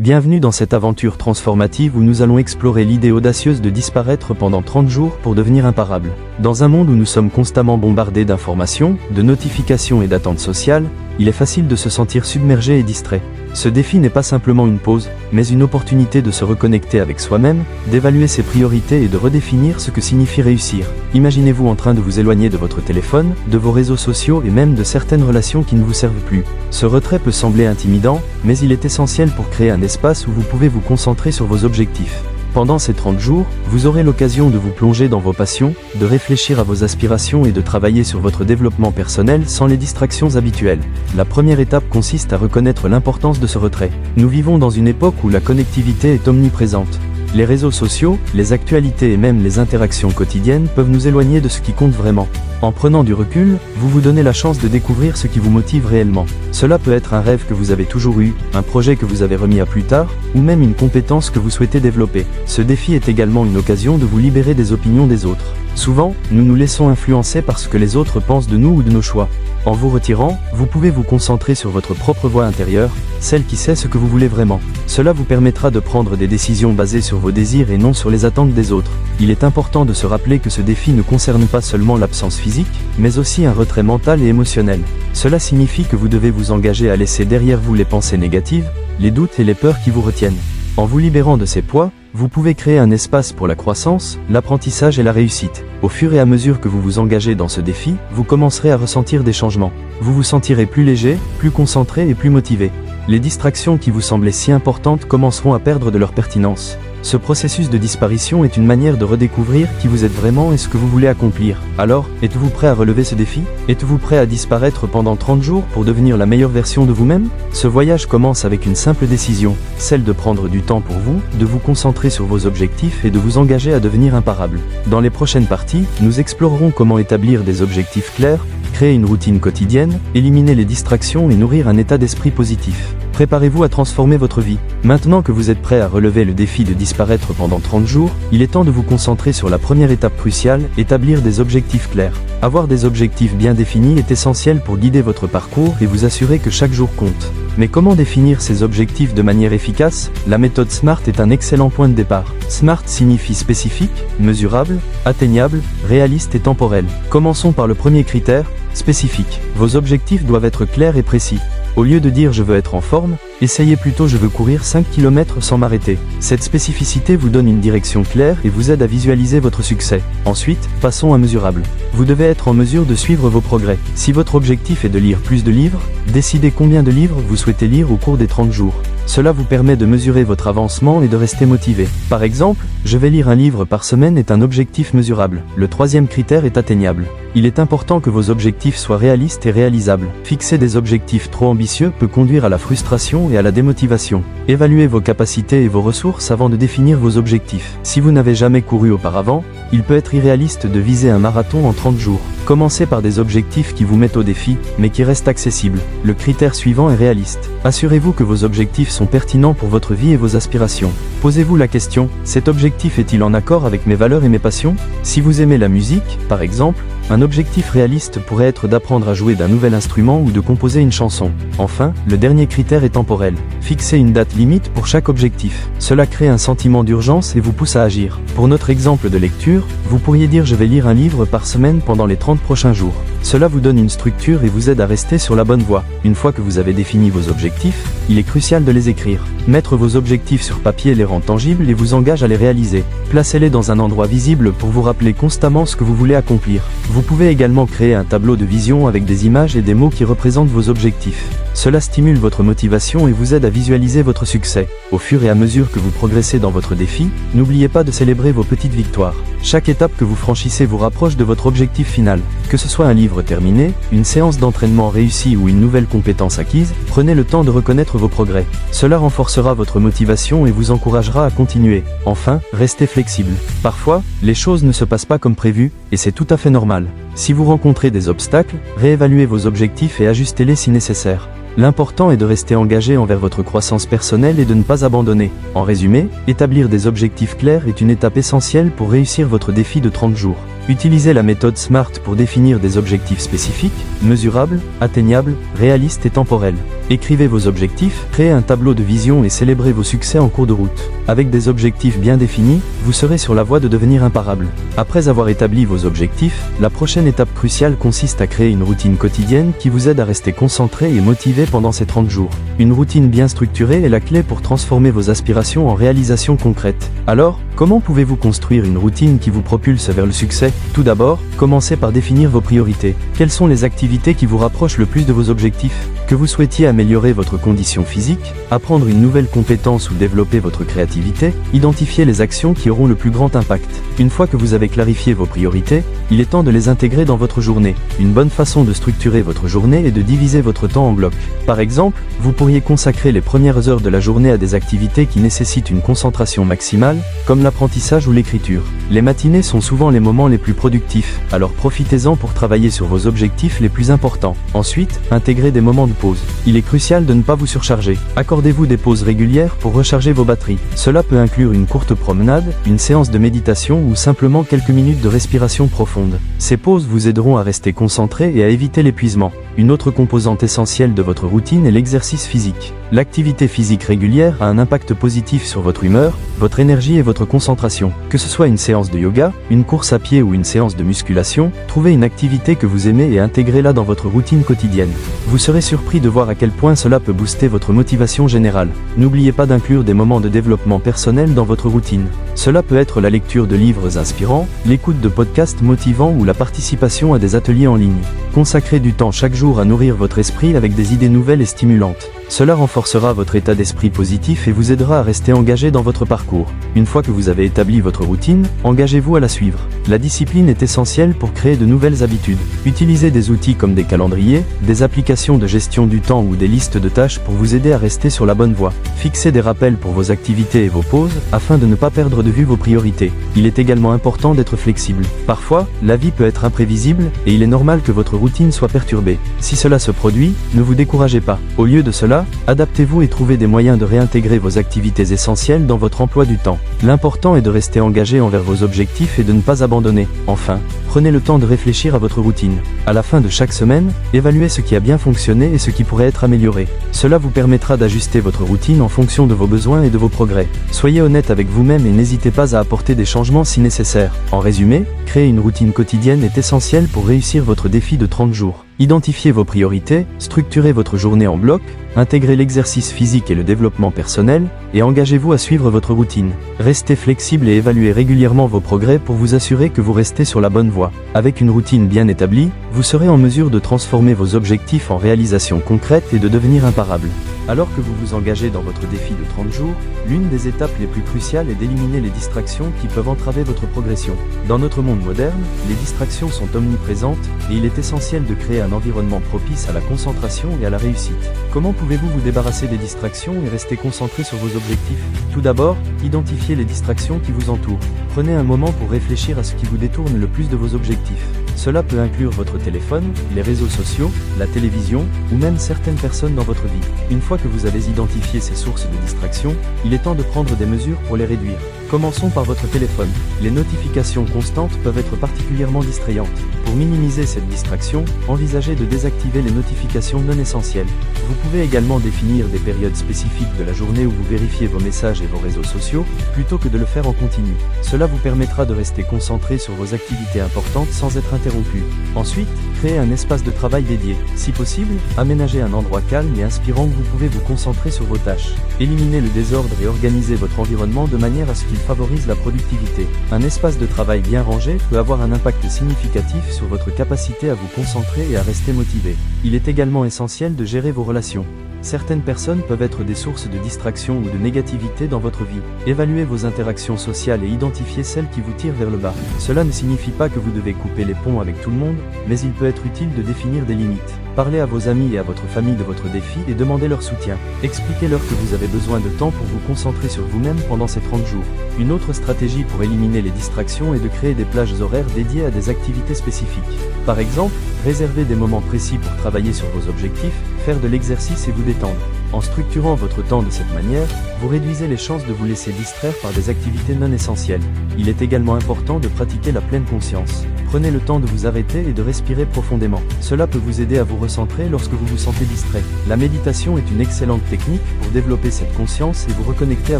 Bienvenue dans cette aventure transformative où nous allons explorer l'idée audacieuse de disparaître pendant 30 jours pour devenir imparable. Dans un monde où nous sommes constamment bombardés d'informations, de notifications et d'attentes sociales, il est facile de se sentir submergé et distrait. Ce défi n'est pas simplement une pause, mais une opportunité de se reconnecter avec soi-même, d'évaluer ses priorités et de redéfinir ce que signifie réussir. Imaginez-vous en train de vous éloigner de votre téléphone, de vos réseaux sociaux et même de certaines relations qui ne vous servent plus. Ce retrait peut sembler intimidant, mais il est essentiel pour créer un espace où vous pouvez vous concentrer sur vos objectifs. Pendant ces 30 jours, vous aurez l'occasion de vous plonger dans vos passions, de réfléchir à vos aspirations et de travailler sur votre développement personnel sans les distractions habituelles. La première étape consiste à reconnaître l'importance de ce retrait. Nous vivons dans une époque où la connectivité est omniprésente. Les réseaux sociaux, les actualités et même les interactions quotidiennes peuvent nous éloigner de ce qui compte vraiment. En prenant du recul, vous vous donnez la chance de découvrir ce qui vous motive réellement. Cela peut être un rêve que vous avez toujours eu, un projet que vous avez remis à plus tard, ou même une compétence que vous souhaitez développer. Ce défi est également une occasion de vous libérer des opinions des autres. Souvent, nous nous laissons influencer par ce que les autres pensent de nous ou de nos choix. En vous retirant, vous pouvez vous concentrer sur votre propre voix intérieure, celle qui sait ce que vous voulez vraiment. Cela vous permettra de prendre des décisions basées sur vos désirs et non sur les attentes des autres. Il est important de se rappeler que ce défi ne concerne pas seulement l'absence physique, mais aussi un retrait mental et émotionnel. Cela signifie que vous devez vous engager à laisser derrière vous les pensées négatives, les doutes et les peurs qui vous retiennent. En vous libérant de ces poids, vous pouvez créer un espace pour la croissance, l'apprentissage et la réussite. Au fur et à mesure que vous vous engagez dans ce défi, vous commencerez à ressentir des changements. Vous vous sentirez plus léger, plus concentré et plus motivé. Les distractions qui vous semblaient si importantes commenceront à perdre de leur pertinence. Ce processus de disparition est une manière de redécouvrir qui vous êtes vraiment et ce que vous voulez accomplir. Alors, êtes-vous prêt à relever ce défi? Êtes-vous prêt à disparaître pendant 30 jours pour devenir la meilleure version de vous-même? Ce voyage commence avec une simple décision, celle de prendre du temps pour vous, de vous concentrer sur vos objectifs et de vous engager à devenir imparable. Dans les prochaines parties, nous explorerons comment établir des objectifs clairs, créer une routine quotidienne, éliminer les distractions et nourrir un état d'esprit positif. Préparez-vous à transformer votre vie. Maintenant que vous êtes prêt à relever le défi de disparaître pendant 30 jours, il est temps de vous concentrer sur la première étape cruciale, établir des objectifs clairs. Avoir des objectifs bien définis est essentiel pour guider votre parcours et vous assurer que chaque jour compte. Mais comment définir ces objectifs de manière efficace? La méthode SMART est un excellent point de départ. SMART signifie spécifique, mesurable, atteignable, réaliste et temporel. Commençons par le premier critère, spécifique. Vos objectifs doivent être clairs et précis. Au lieu de dire je veux être en forme, essayez plutôt je veux courir 5 km sans m'arrêter. Cette spécificité vous donne une direction claire et vous aide à visualiser votre succès. Ensuite, passons à mesurable. Vous devez être en mesure de suivre vos progrès. Si votre objectif est de lire plus de livres, décidez combien de livres vous souhaitez lire au cours des 30 jours. Cela vous permet de mesurer votre avancement et de rester motivé. Par exemple, je vais lire un livre par semaine est un objectif mesurable. Le troisième critère est atteignable. Il est important que vos objectifs soient réalistes et réalisables. Fixer des objectifs trop ambitieux peut conduire à la frustration et à la démotivation. Évaluez vos capacités et vos ressources avant de définir vos objectifs. Si vous n'avez jamais couru auparavant, il peut être irréaliste de viser un marathon en 30 jours. Commencez par des objectifs qui vous mettent au défi, mais qui restent accessibles. Le critère suivant est réaliste. Assurez-vous que vos objectifs sont pertinents pour votre vie et vos aspirations. Posez-vous la question, cet objectif est-il en accord avec mes valeurs et mes passions? Si vous aimez la musique, par exemple, un objectif réaliste pourrait être d'apprendre à jouer d'un nouvel instrument ou de composer une chanson. Enfin, le dernier critère est temporel. Fixez une date limite pour chaque objectif. Cela crée un sentiment d'urgence et vous pousse à agir. Pour notre exemple de lecture, vous pourriez dire je vais lire un livre par semaine pendant les 30 prochains jours. Cela vous donne une structure et vous aide à rester sur la bonne voie. Une fois que vous avez défini vos objectifs, il est crucial de les écrire. Mettre vos objectifs sur papier les rend tangibles et vous engage à les réaliser. Placez-les dans un endroit visible pour vous rappeler constamment ce que vous voulez accomplir. Vous pouvez également créer un tableau de vision avec des images et des mots qui représentent vos objectifs. Cela stimule votre motivation et vous aide à visualiser votre succès. Au fur et à mesure que vous progressez dans votre défi, n'oubliez pas de célébrer vos petites victoires. Chaque étape que vous franchissez vous rapproche de votre objectif final. Que ce soit un livre terminé, une séance d'entraînement réussie ou une nouvelle compétence acquise, prenez le temps de reconnaître vos progrès. Cela renforcera votre motivation et vous encouragera à continuer. Enfin, restez flexible. Parfois, les choses ne se passent pas comme prévu, et c'est tout à fait normal. Si vous rencontrez des obstacles, réévaluez vos objectifs et ajustez-les si nécessaire. L'important est de rester engagé envers votre croissance personnelle et de ne pas abandonner. En résumé, établir des objectifs clairs est une étape essentielle pour réussir votre défi de 30 jours. Utilisez la méthode SMART pour définir des objectifs spécifiques, mesurables, atteignables, réalistes et temporels. Écrivez vos objectifs, créez un tableau de vision et célébrez vos succès en cours de route. Avec des objectifs bien définis, vous serez sur la voie de devenir imparable. Après avoir établi vos objectifs, la prochaine étape cruciale consiste à créer une routine quotidienne qui vous aide à rester concentré et motivé pendant ces 30 jours. Une routine bien structurée est la clé pour transformer vos aspirations en réalisations concrètes. Alors, comment pouvez-vous construire une routine qui vous propulse vers le succès? Tout d'abord, commencez par définir vos priorités. Quelles sont les activités qui vous rapprochent le plus de vos objectifs? Que vous souhaitiez améliorer votre condition physique, apprendre une nouvelle compétence ou développer votre créativité, identifiez les actions qui auront le plus grand impact. Une fois que vous avez clarifié vos priorités, il est temps de les intégrer dans votre journée. Une bonne façon de structurer votre journée est de diviser votre temps en blocs. Par exemple, vous pourriez consacrer les premières heures de la journée à des activités qui nécessitent une concentration maximale, comme l'apprentissage ou l'écriture. Les matinées sont souvent les moments les plus productifs, alors profitez-en pour travailler sur vos objectifs les plus importants. Ensuite, intégrez des moments de pause. Il est crucial de ne pas vous surcharger. Accordez-vous des pauses régulières pour recharger vos batteries. Cela peut inclure une courte promenade, une séance de méditation ou simplement quelques minutes de respiration profonde. Ces pauses vous aideront à rester concentré et à éviter l'épuisement. Une autre composante essentielle de votre routine est l'exercice physique. L'activité physique régulière a un impact positif sur votre humeur, votre énergie et votre concentration. Que ce soit une séance de yoga, une course à pied ou une séance de musculation, trouvez une activité que vous aimez et intégrez-la dans votre routine quotidienne. Vous serez surpris de voir à quel point cela peut booster votre motivation générale. N'oubliez pas d'inclure des moments de développement personnel dans votre routine. Cela peut être la lecture de livres inspirants, l'écoute de podcasts motivants ou la participation à des ateliers en ligne. Consacrez du temps chaque jour à nourrir votre esprit avec des idées nouvelles et stimulantes. Cela renforcera votre état d'esprit positif et vous aidera à rester engagé dans votre parcours. Une fois que vous avez établi votre routine, engagez-vous à la suivre. La discipline est essentielle pour créer de nouvelles habitudes. Utilisez des outils comme des calendriers, des applications de gestion du temps ou des listes de tâches pour vous aider à rester sur la bonne voie. Fixez des rappels pour vos activités et vos pauses, afin de ne pas perdre de vue vos priorités. Il est également important d'être flexible. Parfois, la vie peut être imprévisible, et il est normal que votre routine soit perturbée. Si cela se produit, ne vous découragez pas. Au lieu de cela, adaptez-vous et trouvez des moyens de réintégrer vos activités essentielles dans votre emploi du temps. L'important est de rester engagé envers vos objectifs et de ne pas abandonner. Enfin, prenez le temps de réfléchir à votre routine. À la fin de chaque semaine, évaluez ce qui a bien fonctionné et ce qui pourrait être amélioré. Cela vous permettra d'ajuster votre routine en fonction de vos besoins et de vos progrès. Soyez honnête avec vous-même et n'hésitez pas à apporter des changements si nécessaire. En résumé, créer une routine quotidienne est essentiel pour réussir votre défi de 30 jours. Identifiez vos priorités, structurez votre journée en blocs, intégrez l'exercice physique et le développement personnel, et engagez-vous à suivre votre routine. Restez flexible et évaluez régulièrement vos progrès pour vous assurer que vous restez sur la bonne voie. Avec une routine bien établie, vous serez en mesure de transformer vos objectifs en réalisations concrètes et de devenir imparable. Alors que vous vous engagez dans votre défi de 30 jours, l'une des étapes les plus cruciales est d'éliminer les distractions qui peuvent entraver votre progression. Dans notre monde moderne, les distractions sont omniprésentes et il est essentiel de créer un environnement propice à la concentration et à la réussite. Comment pouvez-vous vous débarrasser des distractions et rester concentré sur vos objectifs? Tout d'abord, identifiez les distractions qui vous entourent. Prenez un moment pour réfléchir à ce qui vous détourne le plus de vos objectifs. Cela peut inclure votre téléphone, les réseaux sociaux, la télévision ou même certaines personnes dans votre vie. Une fois que vous avez identifié ces sources de distraction, il est temps de prendre des mesures pour les réduire. Commençons par votre téléphone. Les notifications constantes peuvent être particulièrement distrayantes. Pour minimiser cette distraction, envisagez de désactiver les notifications non essentielles. Vous pouvez également définir des périodes spécifiques de la journée où vous vérifiez vos messages et vos réseaux sociaux, plutôt que de le faire en continu. Cela vous permettra de rester concentré sur vos activités importantes sans être interrompu. Ensuite, créez un espace de travail dédié. Si possible, aménagez un endroit calme et inspirant où vous pouvez vous concentrer sur vos tâches. Éliminez le désordre et organisez votre environnement de manière à ce qu'il favorise la productivité. Un espace de travail bien rangé peut avoir un impact significatif sur votre capacité à vous concentrer et à rester motivé. Il est également essentiel de gérer vos relations. Certaines personnes peuvent être des sources de distraction ou de négativité dans votre vie. Évaluez vos interactions sociales et identifiez celles qui vous tirent vers le bas. Cela ne signifie pas que vous devez couper les ponts avec tout le monde, mais il peut être utile de définir des limites. Parlez à vos amis et à votre famille de votre défi et demandez leur soutien. Expliquez-leur que vous avez besoin de temps pour vous concentrer sur vous-même pendant ces 30 jours. Une autre stratégie pour éliminer les distractions est de créer des plages horaires dédiées à des activités spécifiques. Par exemple, réservez des moments précis pour travailler sur vos objectifs, faire de l'exercice et vous détendre. En structurant votre temps de cette manière, vous réduisez les chances de vous laisser distraire par des activités non essentielles. Il est également important de pratiquer la pleine conscience. Prenez le temps de vous arrêter et de respirer profondément. Cela peut vous aider à vous recentrer lorsque vous vous sentez distrait. La méditation est une excellente technique pour développer cette conscience et vous reconnecter à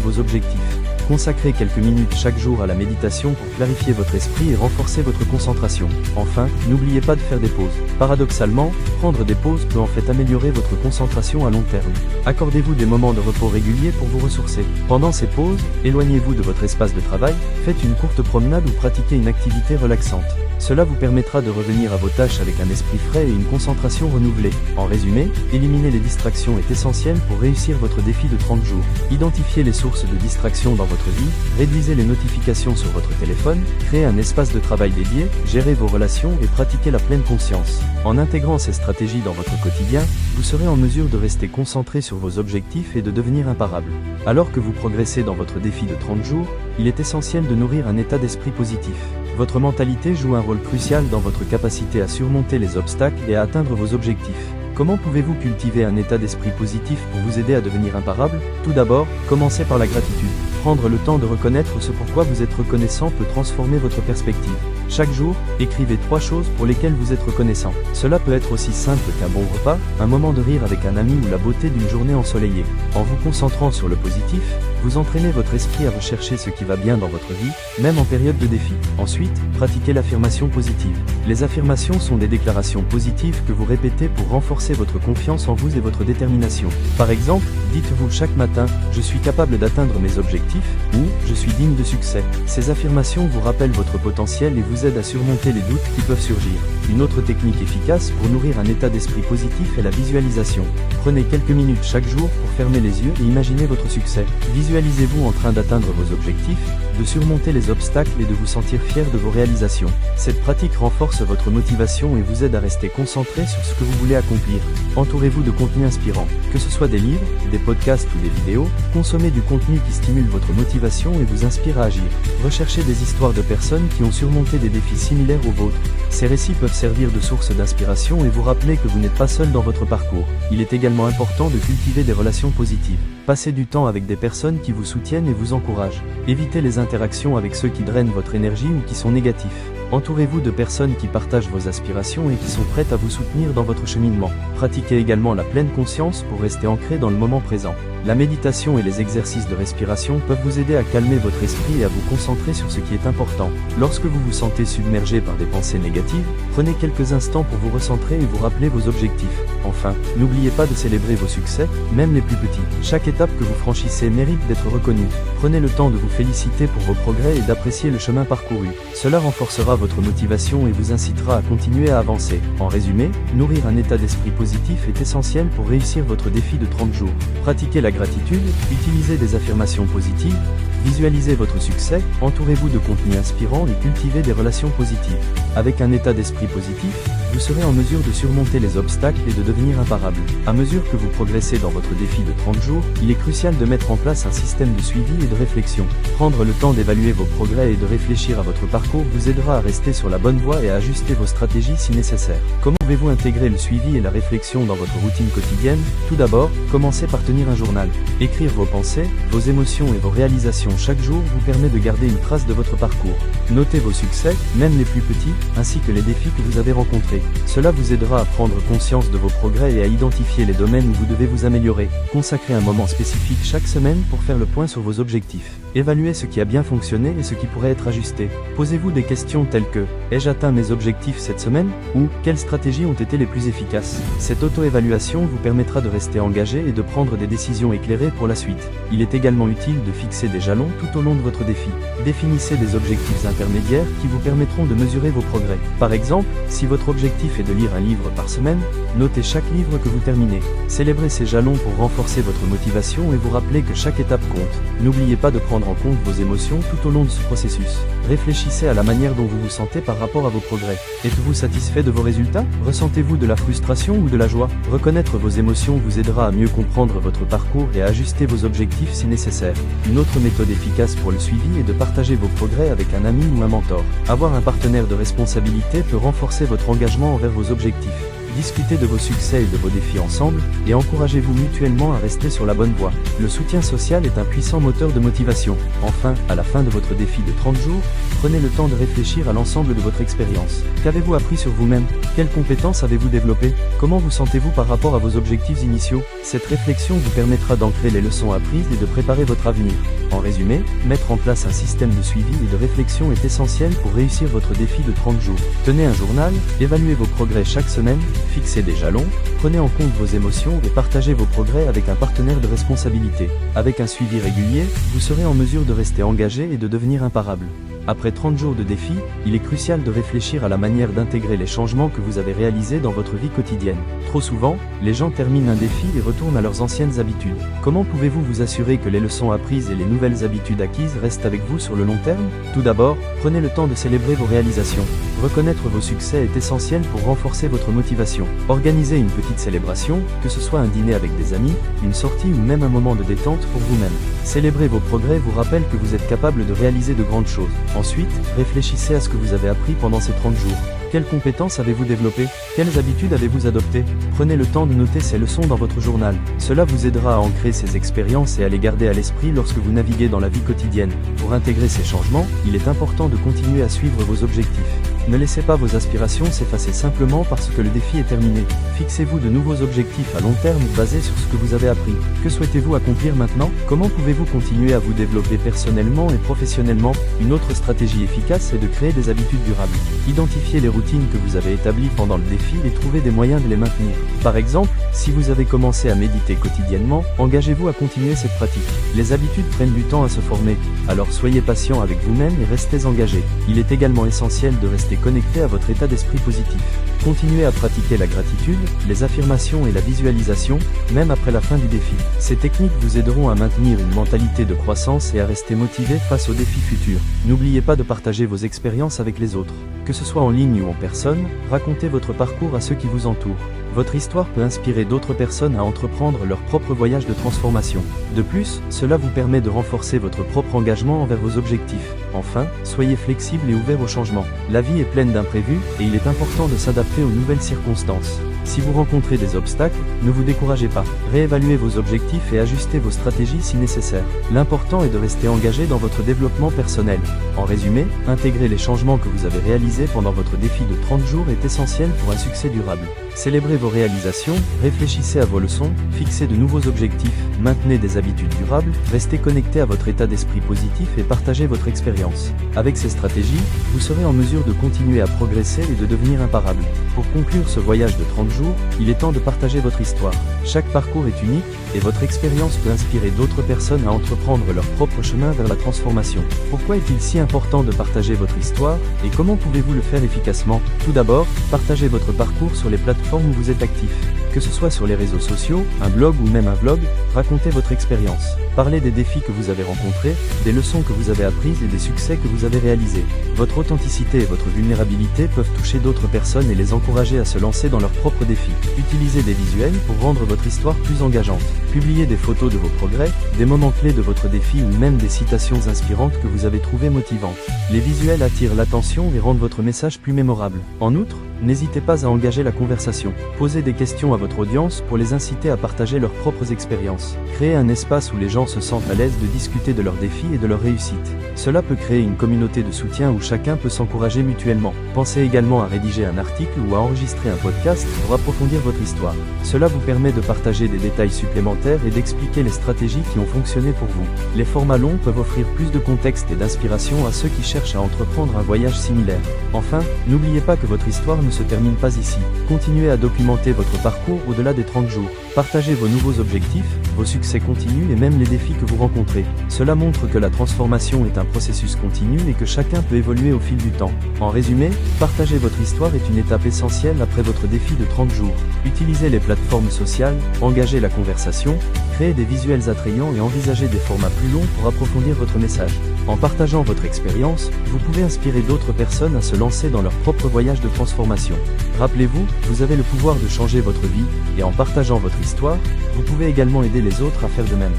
vos objectifs. Consacrez quelques minutes chaque jour à la méditation pour clarifier votre esprit et renforcer votre concentration. Enfin, n'oubliez pas de faire des pauses. Paradoxalement, prendre des pauses peut en fait améliorer votre concentration à long terme. Accordez-vous des moments de repos réguliers pour vous ressourcer. Pendant ces pauses, éloignez-vous de votre espace de travail, faites une courte promenade ou pratiquez une activité relaxante. Cela vous permettra de revenir à vos tâches avec un esprit frais et une concentration renouvelée. En résumé, éliminer les distractions est essentiel pour réussir votre défi de 30 jours. Identifiez les sources de distraction dans votre vie, réduisez les notifications sur votre téléphone, créez un espace de travail dédié, gérez vos relations et pratiquez la pleine conscience. En intégrant ces stratégies dans votre quotidien, vous serez en mesure de rester concentré sur vos objectifs et de devenir imparable. Alors que vous progressez dans votre défi de 30 jours, il est essentiel de nourrir un état d'esprit positif. Votre mentalité joue un rôle crucial dans votre capacité à surmonter les obstacles et à atteindre vos objectifs. Comment pouvez-vous cultiver un état d'esprit positif pour vous aider à devenir imparable? Tout d'abord, commencez par la gratitude. Prendre le temps de reconnaître ce pourquoi vous êtes reconnaissant peut transformer votre perspective. Chaque jour, écrivez 3 choses pour lesquelles vous êtes reconnaissant. Cela peut être aussi simple qu'un bon repas, un moment de rire avec un ami ou la beauté d'une journée ensoleillée. En vous concentrant sur le positif, vous entraînez votre esprit à rechercher ce qui va bien dans votre vie, même en période de défi. Ensuite, pratiquez l'affirmation positive. Les affirmations sont des déclarations positives que vous répétez pour renforcer votre confiance en vous et votre détermination. Par exemple, dites-vous chaque matin « Je suis capable d'atteindre mes objectifs » ou « Je suis digne de succès ». Ces affirmations vous rappellent votre potentiel et vous aident à surmonter les doutes qui peuvent surgir. Une autre technique efficace pour nourrir un état d'esprit positif est la visualisation. Prenez quelques minutes chaque jour pour fermer les yeux et imaginer votre succès. Visualisez-vous en train d'atteindre vos objectifs, de surmonter les obstacles et de vous sentir fier de vos réalisations. Cette pratique renforce votre motivation et vous aide à rester concentré sur ce que vous voulez accomplir. Entourez-vous de contenu inspirant. Que ce soit des livres, des podcasts ou des vidéos, consommez du contenu qui stimule votre motivation et vous inspire à agir. Recherchez des histoires de personnes qui ont surmonté des défis similaires aux vôtres. Ces récits peuvent servir de source d'inspiration et vous rappeler que vous n'êtes pas seul dans votre parcours. Il est également important de cultiver des relations positives. Passez du temps avec des personnes qui vous soutiennent et vous encouragent. Évitez les interactions avec ceux qui drainent votre énergie ou qui sont négatifs. Entourez-vous de personnes qui partagent vos aspirations et qui sont prêtes à vous soutenir dans votre cheminement. Pratiquez également la pleine conscience pour rester ancré dans le moment présent. La méditation et les exercices de respiration peuvent vous aider à calmer votre esprit et à vous concentrer sur ce qui est important. Lorsque vous vous sentez submergé par des pensées négatives, prenez quelques instants pour vous recentrer et vous rappeler vos objectifs. Enfin, n'oubliez pas de célébrer vos succès, même les plus petits. Chaque étape que vous franchissez mérite d'être reconnue. Prenez le temps de vous féliciter pour vos progrès et d'apprécier le chemin parcouru. Cela renforcera votre motivation et vous incitera à continuer à avancer. En résumé, nourrir un état d'esprit positif est essentiel pour réussir votre défi de 30 jours. Pratiquez la gratitude, utilisez des affirmations positives, visualisez votre succès, entourez-vous de contenu inspirant et cultivez des relations positives. Avec un état d'esprit positif, vous serez en mesure de surmonter les obstacles et de devenir imparable. À mesure que vous progressez dans votre défi de 30 jours, il est crucial de mettre en place un système de suivi et de réflexion. Prendre le temps d'évaluer vos progrès et de réfléchir à votre parcours vous aidera à rester sur la bonne voie et à ajuster vos stratégies si nécessaire. Comment pouvez-vous intégrer le suivi et la réflexion dans votre routine quotidienne? Tout d'abord, commencez par tenir un journal. Écrire vos pensées, vos émotions et vos réalisations chaque jour vous permet de garder une trace de votre parcours. Notez vos succès, même les plus petits, ainsi que les défis que vous avez rencontrés. Cela vous aidera à prendre conscience de vos progrès et à identifier les domaines où vous devez vous améliorer. Consacrez un moment spécifique chaque semaine pour faire le point sur vos objectifs. Évaluez ce qui a bien fonctionné et ce qui pourrait être ajusté. Posez-vous des questions telles que « Ai-je atteint mes objectifs cette semaine ?» ou « Quelles stratégies ont été les plus efficaces ?» Cette auto-évaluation vous permettra de rester engagé et de prendre des décisions éclairées pour la suite. Il est également utile de fixer des jalons tout au long de votre défi. Définissez des objectifs intermédiaires qui vous permettront de mesurer vos progrès. Par exemple, si votre objectif est de lire un livre par semaine, notez chaque livre que vous terminez. Célébrez ces jalons pour renforcer votre motivation et vous rappeler que chaque étape compte. N'oubliez pas de prendre en compte vos émotions tout au long de ce processus. Réfléchissez à la manière dont vous vous sentez par rapport à vos progrès. Êtes-vous satisfait de vos résultats? Ressentez-vous de la frustration ou de la joie? Reconnaître vos émotions vous aidera à mieux comprendre votre parcours et à ajuster vos objectifs si nécessaire. Une autre méthode efficace pour le suivi est de partager vos progrès avec un ami ou un mentor. Avoir un partenaire de responsabilité peut renforcer votre engagement envers vos objectifs. discutez de vos succès et de vos défis ensemble, et encouragez-vous mutuellement à rester sur la bonne voie. Le soutien social est un puissant moteur de motivation. Enfin, à la fin de votre défi de 30 jours, prenez le temps de réfléchir à l'ensemble de votre expérience. Qu'avez-vous appris sur vous-même? Quelles compétences avez-vous développées? Comment vous sentez-vous par rapport à vos objectifs initiaux? Cette réflexion vous permettra d'ancrer les leçons apprises et de préparer votre avenir. En résumé, mettre en place un système de suivi et de réflexion est essentiel pour réussir votre défi de 30 jours. Tenez un journal, évaluez vos progrès chaque semaine, fixez des jalons, prenez en compte vos émotions et partagez vos progrès avec un partenaire de responsabilité. Avec un suivi régulier, vous serez en mesure de rester engagé et de devenir imparable. Après 30 jours de défi, il est crucial de réfléchir à la manière d'intégrer les changements que vous avez réalisés dans votre vie quotidienne. Trop souvent, les gens terminent un défi et retournent à leurs anciennes habitudes. Comment pouvez-vous vous assurer que les leçons apprises et les nouvelles habitudes acquises restent avec vous sur le long terme? Tout d'abord, prenez le temps de célébrer vos réalisations. Reconnaître vos succès est essentiel pour renforcer votre motivation. Organisez une petite célébration, que ce soit un dîner avec des amis, une sortie ou même un moment de détente pour vous-même. Célébrer vos progrès vous rappelle que vous êtes capable de réaliser de grandes choses. Ensuite, réfléchissez à ce que vous avez appris pendant ces 30 jours. Quelles compétences avez-vous développées? Quelles habitudes avez-vous adoptées? Prenez le temps de noter ces leçons dans votre journal. Cela vous aidera à ancrer ces expériences et à les garder à l'esprit lorsque vous naviguez dans la vie quotidienne. Pour intégrer ces changements, il est important de continuer à suivre vos objectifs. Ne laissez pas vos aspirations s'effacer simplement parce que le défi est terminé. Fixez-vous de nouveaux objectifs à long terme basés sur ce que vous avez appris. Que souhaitez-vous accomplir maintenant? Comment pouvez-vous continuer à vous développer personnellement et professionnellement? Une autre stratégie efficace est de créer des habitudes durables. Identifiez les routines que vous avez établies pendant le défi et trouvez des moyens de les maintenir. Par exemple, si vous avez commencé à méditer quotidiennement, engagez-vous à continuer cette pratique. Les habitudes prennent du temps à se former, alors soyez patient avec vous-même et restez engagé. Il est également essentiel de rester connecté à votre état d'esprit positif. Continuez à pratiquer la gratitude, les affirmations et la visualisation, même après la fin du défi. Ces techniques vous aideront à maintenir une mentalité de croissance et à rester motivé face aux défis futurs. N'oubliez pas de partager vos expériences avec les autres. Que ce soit en ligne ou en personne, racontez votre parcours à ceux qui vous entourent. Votre histoire peut inspirer d'autres personnes à entreprendre leur propre voyage de transformation. De plus, cela vous permet de renforcer votre propre engagement envers vos objectifs. Enfin, soyez flexible et ouvert au changement. La vie est pleine d'imprévus et il est important de s'adapter aux nouvelles circonstances. Si vous rencontrez des obstacles, ne vous découragez pas. Réévaluez vos objectifs et ajustez vos stratégies si nécessaire. L'important est de rester engagé dans votre développement personnel. En résumé, intégrer les changements que vous avez réalisés pendant votre défi de 30 jours est essentiel pour un succès durable. Célébrez vos réalisations, réfléchissez à vos leçons, fixez de nouveaux objectifs, maintenez des habitudes durables, restez connecté à votre état d'esprit positif et partagez votre expérience. Avec ces stratégies, vous serez en mesure de continuer à progresser et de devenir imparable. Pour conclure ce voyage de 30 jours, il est temps de partager votre histoire. Chaque parcours est unique, et votre expérience peut inspirer d'autres personnes à entreprendre leur propre chemin vers la transformation. Pourquoi est-il si important de partager votre histoire, et comment pouvez-vous le faire efficacement? Tout d'abord, partagez votre parcours sur les plateformes où vous êtes actif. Que ce soit sur les réseaux sociaux, un blog ou même un vlog, racontez votre expérience. Parlez des défis que vous avez rencontrés, des leçons que vous avez apprises et des succès que vous avez réalisés. Votre authenticité et votre vulnérabilité peuvent toucher d'autres personnes et les encourager à se lancer dans leurs propres défis. Utilisez des visuels pour rendre votre histoire plus engageante. Publiez des photos de vos progrès, des moments clés de votre défi ou même des citations inspirantes que vous avez trouvées motivantes. Les visuels attirent l'attention et rendent votre message plus mémorable. En outre, n'hésitez pas à engager la conversation. Posez des questions à votre audience pour les inciter à partager leurs propres expériences. Créez un espace où les gens se sentent à l'aise de discuter de leurs défis et de leurs réussites. Cela peut créer une communauté de soutien où chacun peut s'encourager mutuellement. Pensez également à rédiger un article ou à enregistrer un podcast pour approfondir votre histoire. Cela vous permet de partager des détails supplémentaires et d'expliquer les stratégies qui ont fonctionné pour vous. Les formats longs peuvent offrir plus de contexte et d'inspiration à ceux qui cherchent à entreprendre un voyage similaire. Enfin, n'oubliez pas que votre histoire ne se termine pas ici. Continuez à documenter votre parcours au-delà des 30 jours. Partagez vos nouveaux objectifs, vos succès continus et même les défis que vous rencontrez. Cela montre que la transformation est un processus continu et que chacun peut évoluer au fil du temps. En résumé, partager votre histoire est une étape essentielle après votre défi de 30 jours. Utilisez les plateformes sociales, engagez la conversation, créez des visuels attrayants et envisagez des formats plus longs pour approfondir votre message. En partageant votre expérience, vous pouvez inspirer d'autres personnes à se lancer dans leur propre voyage de transformation. Rappelez-vous, vous avez le pouvoir de changer votre vie, et en partageant votre histoire, vous pouvez également aider les autres à faire de même.